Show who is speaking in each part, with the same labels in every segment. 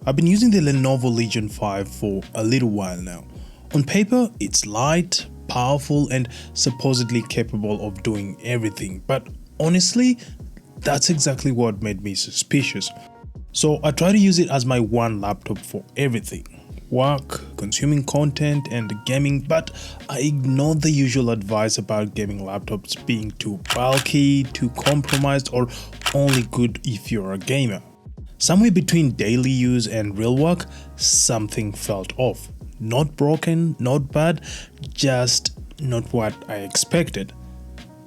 Speaker 1: I've been using the Lenovo Legion 5 for a little while now. On paper, it's light, powerful, and supposedly capable of doing everything, but honestly, that's exactly what made me suspicious. So I try to use it as my one laptop for everything. Work, consuming content, and gaming, but I ignore the usual advice about gaming laptops being too bulky, too compromised, or only good if you're a gamer. Somewhere between daily use and real work, something felt off. Not broken, not bad, just not what I expected.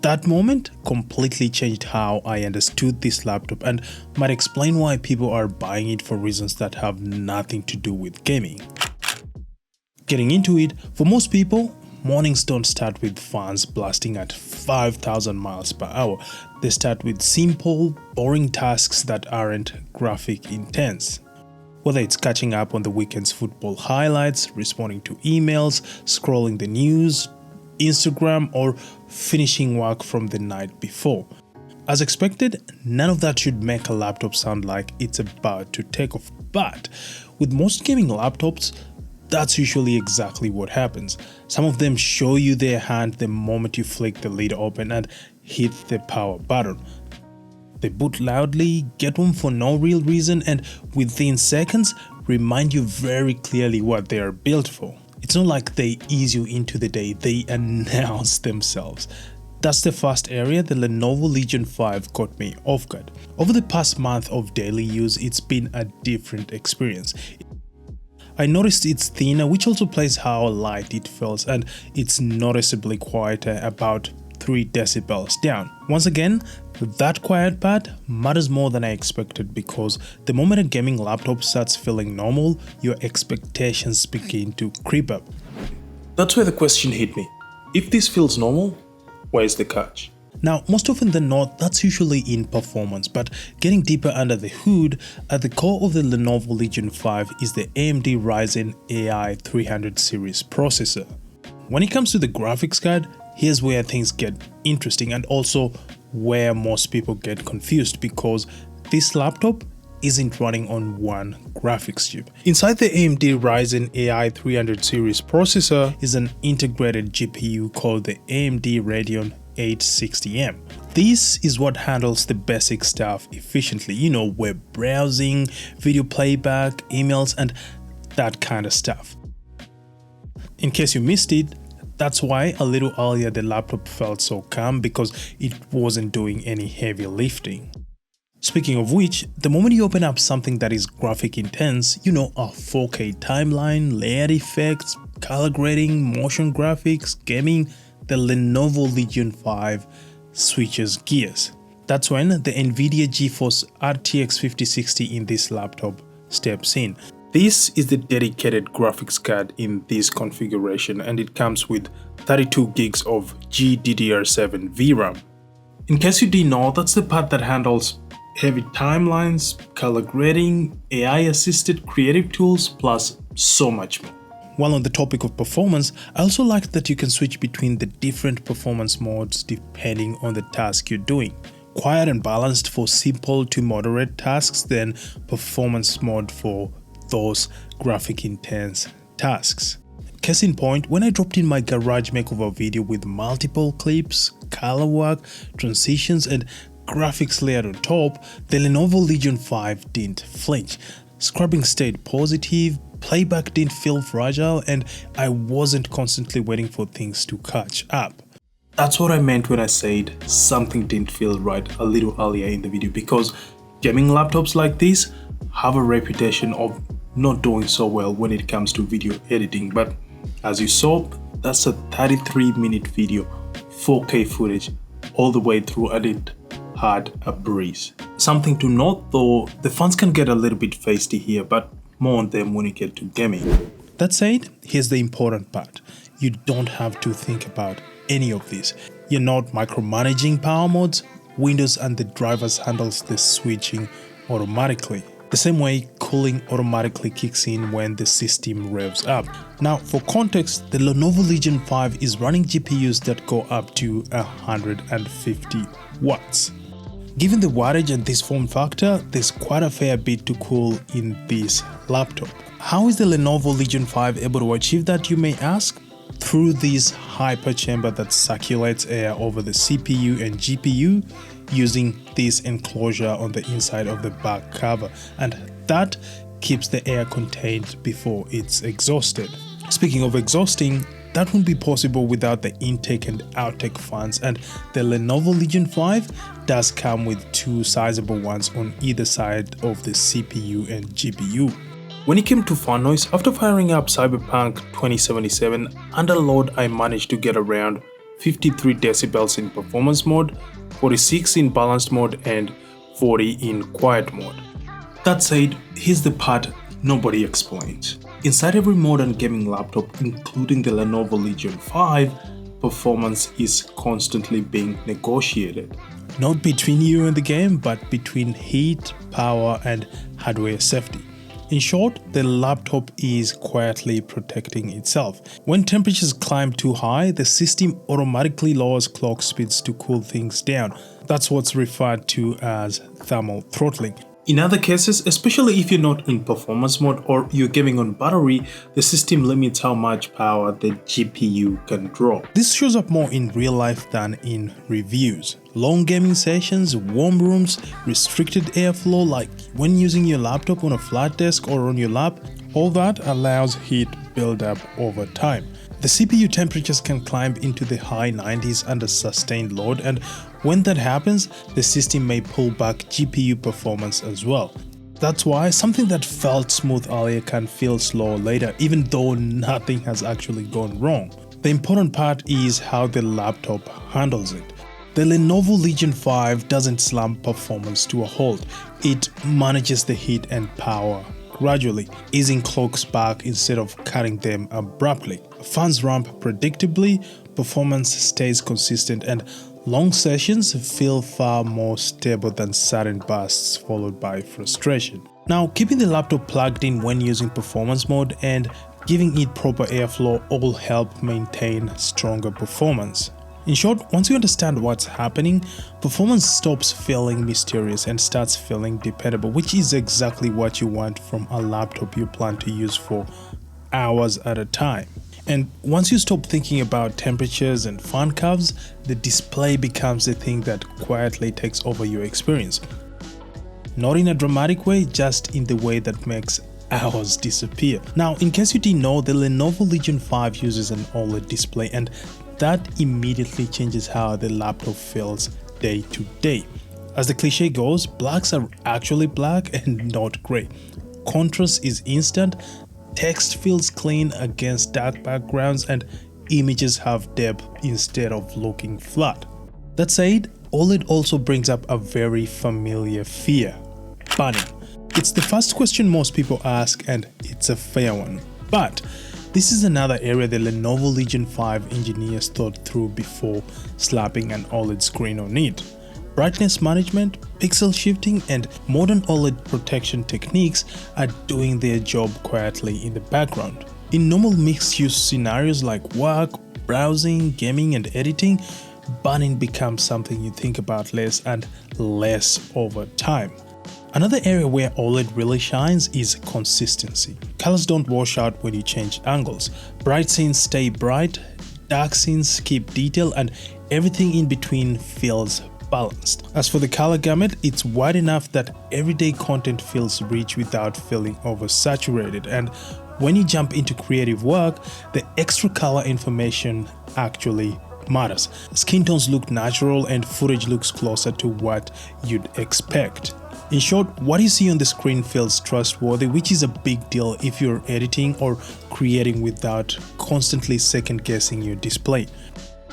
Speaker 1: That moment completely changed how I understood this laptop and might explain why people are buying it for reasons that have nothing to do with gaming. Getting into it, for most people, mornings don't start with fans blasting at 5,000 miles per hour. They start with simple, boring tasks that aren't graphic intense. Whether it's catching up on the weekend's football highlights, responding to emails, scrolling the news, Instagram, or finishing work from the night before. As expected, none of that should make a laptop sound like it's about to take off, but with most gaming laptops, that's usually exactly what happens. Some of them show you their hand the moment you flick the lid open and hit the power button. They boot loudly, get warm for no real reason, and within seconds remind you very clearly what they are built for. It's not like they ease you into the day, they announce themselves. That's the first area the Lenovo Legion 5 caught me off guard. Over the past month of daily use, it's been a different experience. I noticed it's thinner, which also plays how light it feels, and it's noticeably quieter, about 3 decibels down. Once again, that quiet part matters more than I expected, because the moment a gaming laptop starts feeling normal, your expectations begin to creep up. That's where the question hit me. If this feels normal, where's the catch? Now, most often than not, that's usually in performance, but getting deeper under the hood, at the core of the Lenovo Legion 5 is the AMD Ryzen AI 300 series processor. When it comes to the graphics card, here's where things get interesting, and also where most people get confused, because this laptop isn't running on one graphics chip. Inside the AMD Ryzen AI 300 series processor is an integrated GPU called the AMD Radeon 860M. This is what handles the basic stuff efficiently, web browsing, video playback, emails, and that kind of stuff. In case you missed it, that's why a little earlier the laptop felt so calm, because it wasn't doing any heavy lifting. Speaking of which, the moment you open up something that is graphic intense, a 4K timeline, layered effects, color grading, motion graphics, gaming, the Lenovo Legion 5 switches gears. That's when the NVIDIA GeForce RTX 5060 in this laptop steps in. This is the dedicated graphics card in this configuration, and it comes with 32 gigs of GDDR7 VRAM. In case you didn't know, that's the part that handles heavy timelines, color grading, AI-assisted creative tools, plus so much more. While on the topic of performance, I also like that you can switch between the different performance modes depending on the task you're doing. Quiet and balanced for simple to moderate tasks, then performance mode for those graphic intense tasks. Case in point, when I dropped in my garage makeover video with multiple clips, color work, transitions, and graphics layered on top, the Lenovo Legion 5 didn't flinch. Scrubbing stayed positive, playback didn't feel fragile, and I wasn't constantly waiting for things to catch up. That's what I meant when I said something didn't feel right a little earlier in the video, because gaming laptops like this have a reputation of not doing so well when it comes to video editing, but as you saw, that's a 33-minute video, 4K footage all the way through, and it had a breeze. Something to note though, the fans can get a little bit feisty here, but more on them when you get to gaming. That said, here's the important part. You don't have to think about any of this. You're not micromanaging power modes. Windows and the drivers handles the switching automatically. The same way cooling automatically kicks in when the system revs up. Now, for context, the Lenovo Legion 5 is running GPUs that go up to 150 watts. Given the wattage and this form factor, there's quite a fair bit to cool in this laptop. How is the Lenovo Legion 5 able to achieve that, you may ask? Through this hyper chamber that circulates air over the CPU and GPU using this enclosure on the inside of the back cover, and that keeps the air contained before it's exhausted. Speaking of exhausting, that wouldn't be possible without the intake and outtake fans, and the Lenovo Legion 5 does come with two sizable ones on either side of the CPU and GPU. When it came to fan noise, after firing up Cyberpunk 2077 under load, I managed to get around 53 decibels in performance mode, 46 in balanced mode, and 40 in quiet mode. That said, here's the part nobody explains. Inside every modern gaming laptop, including the Lenovo Legion 5, performance is constantly being negotiated. Not between you and the game, but between heat, power, and hardware safety. In short, the laptop is quietly protecting itself. When temperatures climb too high, the system automatically lowers clock speeds to cool things down. That's what's referred to as thermal throttling. In other cases, especially if you're not in performance mode or you're gaming on battery, the system limits how much power the GPU can draw. This shows up more in real life than in reviews. Long gaming sessions, warm rooms, restricted airflow like when using your laptop on a flat desk or on your lap, all that allows heat buildup over time. The CPU temperatures can climb into the high 90s under sustained load, and when that happens, the system may pull back GPU performance as well. That's why something that felt smooth earlier can feel slow later, even though nothing has actually gone wrong. The important part is how the laptop handles it. The Lenovo Legion 5 doesn't slam performance to a halt. It manages the heat and power gradually, easing clocks back instead of cutting them abruptly. Fans ramp predictably, performance stays consistent, and long sessions feel far more stable than sudden bursts followed by frustration. Now, keeping the laptop plugged in when using performance mode and giving it proper airflow all help maintain stronger performance. In short, once you understand what's happening, performance stops feeling mysterious and starts feeling dependable, which is exactly what you want from a laptop you plan to use for hours at a time. And once you stop thinking about temperatures and fan curves, the display becomes the thing that quietly takes over your experience. Not in a dramatic way, just in the way that makes hours disappear. Now, in case you didn't know, the Lenovo Legion 5 uses an OLED display, and that immediately changes how the laptop feels day to day. As the cliche goes, blacks are actually black and not grey. Contrast is instant, text feels clean against dark backgrounds, and images have depth instead of looking flat. That said, OLED also brings up a very familiar fear: burn-in. It's the first question most people ask, and it's a fair one. But this is another area the Lenovo Legion 5 engineers thought through before slapping an OLED screen on it. Brightness management, pixel shifting, and modern OLED protection techniques are doing their job quietly in the background. In normal mixed-use scenarios like work, browsing, gaming, and editing, burn-in becomes something you think about less and less over time. Another area where OLED really shines is consistency. Colors don't wash out when you change angles. Bright scenes stay bright, dark scenes keep detail, and everything in between feels balanced. As for the color gamut, it's wide enough that everyday content feels rich without feeling oversaturated. And when you jump into creative work, the extra color information actually matters. Skin tones look natural and footage looks closer to what you'd expect. In short, what you see on the screen feels trustworthy, which is a big deal if you're editing or creating without constantly second-guessing your display.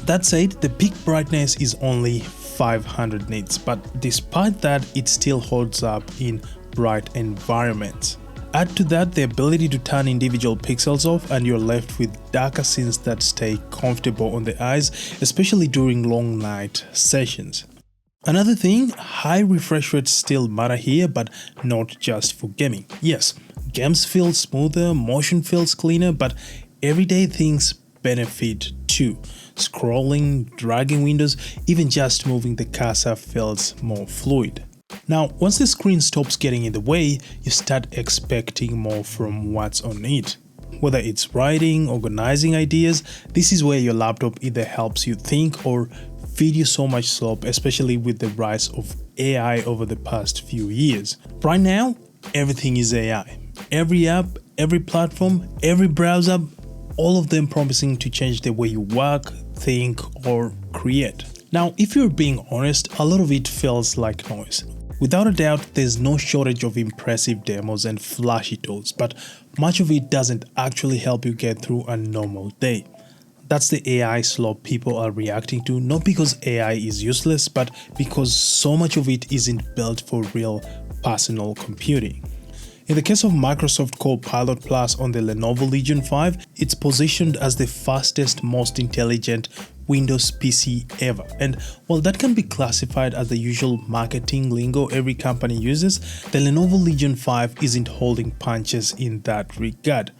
Speaker 1: That said, the peak brightness is only 500 nits, but despite that, it still holds up in bright environments. Add to that the ability to turn individual pixels off, and you're left with darker scenes that stay comfortable on the eyes, especially during long night sessions. Another thing, high refresh rates still matter here, but not just for gaming. Yes, games feel smoother, motion feels cleaner, but everyday things benefit too. Scrolling, dragging windows, even just moving the cursor feels more fluid. Now, once the screen stops getting in the way, you start expecting more from what's on it. Whether it's writing, organizing ideas, this is where your laptop either helps you think or feed you so much slop, especially with the rise of AI over the past few years. Right now, everything is AI. Every app, every platform, every browser, all of them promising to change the way you work, think, or create. Now, if you're being honest, a lot of it feels like noise. Without a doubt, there's no shortage of impressive demos and flashy tools, but much of it doesn't actually help you get through a normal day. That's the AI slop people are reacting to, not because AI is useless, but because so much of it isn't built for real personal computing. In the case of Microsoft Copilot Plus on the Lenovo Legion 5, it's positioned as the fastest, most intelligent Windows PC ever. And while that can be classified as the usual marketing lingo every company uses, the Lenovo Legion 5 isn't holding punches in that regard.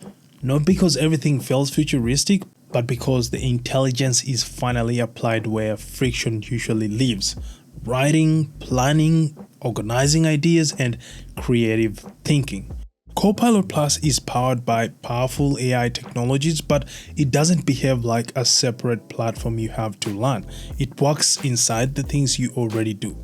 Speaker 1: Not because everything feels futuristic, but because the intelligence is finally applied where friction usually lives. Writing, planning, organizing ideas, and creative thinking. Copilot Plus is powered by powerful AI technologies, but it doesn't behave like a separate platform you have to learn. It works inside the things you already do.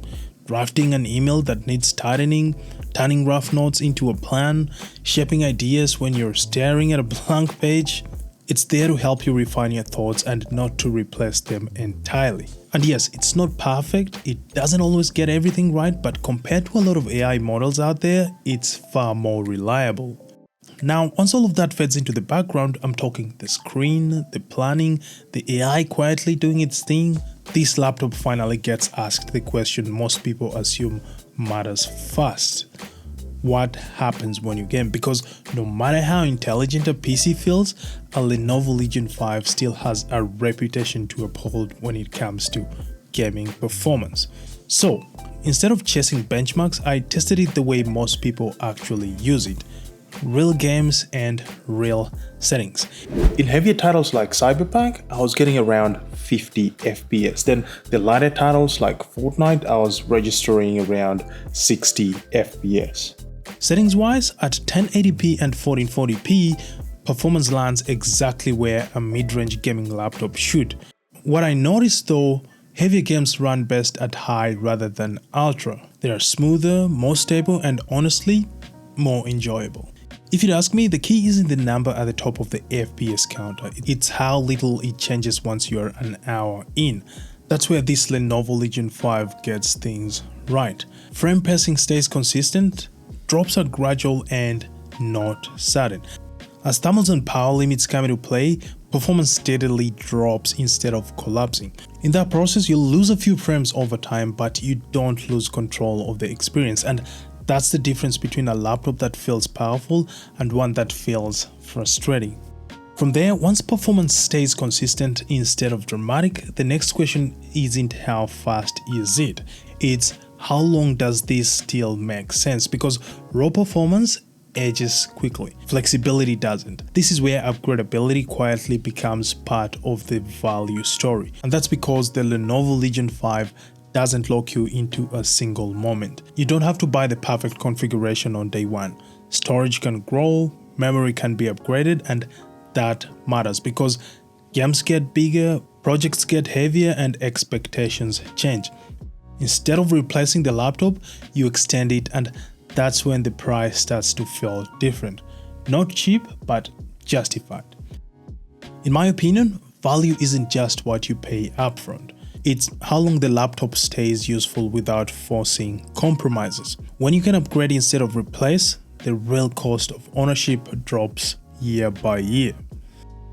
Speaker 1: Drafting an email that needs tightening, turning rough notes into a plan, shaping ideas when you're staring at a blank page. It's there to help you refine your thoughts and not to replace them entirely. And yes, it's not perfect, it doesn't always get everything right, but compared to a lot of AI models out there, it's far more reliable. Now, once all of that fades into the background, I'm talking the screen, the planning, the AI quietly doing its thing, this laptop finally gets asked the question most people assume matters first. What happens when you game? Because no matter how intelligent a PC feels, a Lenovo Legion 5 still has a reputation to uphold when it comes to gaming performance. So, instead of chasing benchmarks, I tested it the way most people actually use it. Real games and real settings. In heavier titles like Cyberpunk, I was getting around 50 FPS. Then the lighter titles like Fortnite, I was registering around 60 FPS. Settings wise, at 1080p and 1440p, performance lands exactly where a mid-range gaming laptop should. What I noticed though, heavier games run best at high rather than ultra. They are smoother, more stable, and honestly, more enjoyable. If you'd ask me, the key isn't the number at the top of the FPS counter, it's how little it changes once you're an hour in. That's where this Lenovo Legion 5 gets things right. Frame pacing stays consistent, drops are gradual and not sudden. As thermals and power limits come into play, performance steadily drops instead of collapsing. In that process, you'll lose a few frames over time, but you don't lose control of the experience, and that's the difference between a laptop that feels powerful and one that feels frustrating. From there, once performance stays consistent instead of dramatic, the next question isn't how fast is it, it's how long does this still make sense? Because raw performance ages quickly, flexibility doesn't. This is where upgradeability quietly becomes part of the value story. And that's because the Lenovo Legion 5 doesn't lock you into a single moment. You don't have to buy the perfect configuration on day one. Storage can grow, memory can be upgraded, and that matters because games get bigger, projects get heavier, and expectations change. Instead of replacing the laptop, you extend it, and that's when the price starts to feel different. Not cheap, but justified. In my opinion, value isn't just what you pay upfront. It's how long the laptop stays useful without forcing compromises. When you can upgrade instead of replace, the real cost of ownership drops year by year.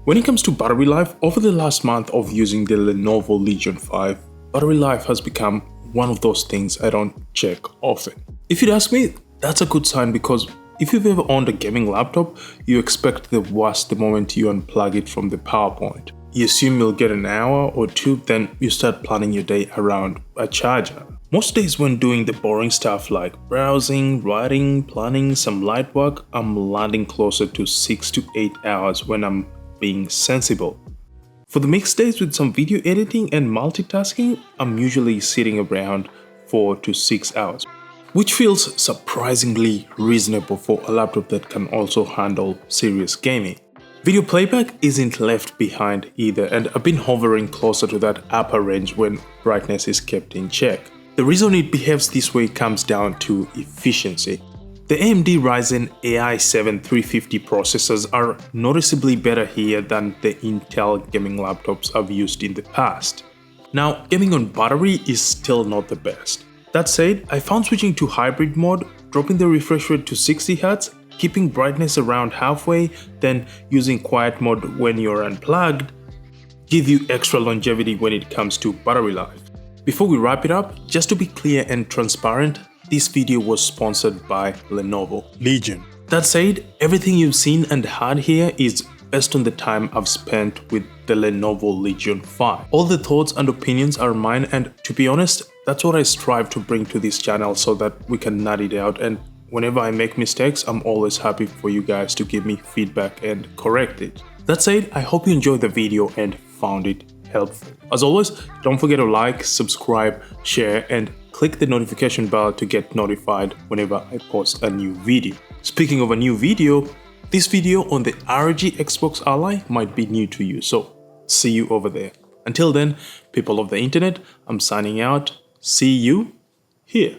Speaker 1: When it comes to battery life, over the last month of using the Lenovo Legion 5, battery life has become one of those things I don't check often. If you'd ask me, that's a good sign because if you've ever owned a gaming laptop, you expect the worst the moment you unplug it from the power point. You assume you'll get an hour or two, then you start planning your day around a charger. Most days when doing the boring stuff like browsing, writing, planning, some light work, I'm landing closer to 6 to 8 hours when I'm being sensible. For the mixed days with some video editing and multitasking, I'm usually sitting around 4 to 6 hours. which feels surprisingly reasonable for a laptop that can also handle serious gaming. Video playback isn't left behind either, and I've been hovering closer to that upper range when brightness is kept in check. The reason it behaves this way comes down to efficiency. The AMD Ryzen AI7 350 processors are noticeably better here than the Intel gaming laptops I've used in the past. Now, gaming on battery is still not the best. That said, I found switching to hybrid mode, dropping the refresh rate to 60Hz, keeping brightness around halfway, then using quiet mode when you're unplugged, give you extra longevity when it comes to battery life. Before we wrap it up, just to be clear and transparent, this video was sponsored by Lenovo Legion. That said, everything you've seen and heard here is based on the time I've spent with the Lenovo Legion 5. All the thoughts and opinions are mine, and to be honest, that's what I strive to bring to this channel so that we can nut it out, and whenever I make mistakes, I'm always happy for you guys to give me feedback and correct it. That said, I hope you enjoyed the video and found it helpful. As always, don't forget to like, subscribe, share, and click the notification bell to get notified whenever I post a new video. Speaking of a new video, this video on the ROG Xbox Ally might be new to you, so see you over there. Until then, people of the internet, I'm signing out. See you here.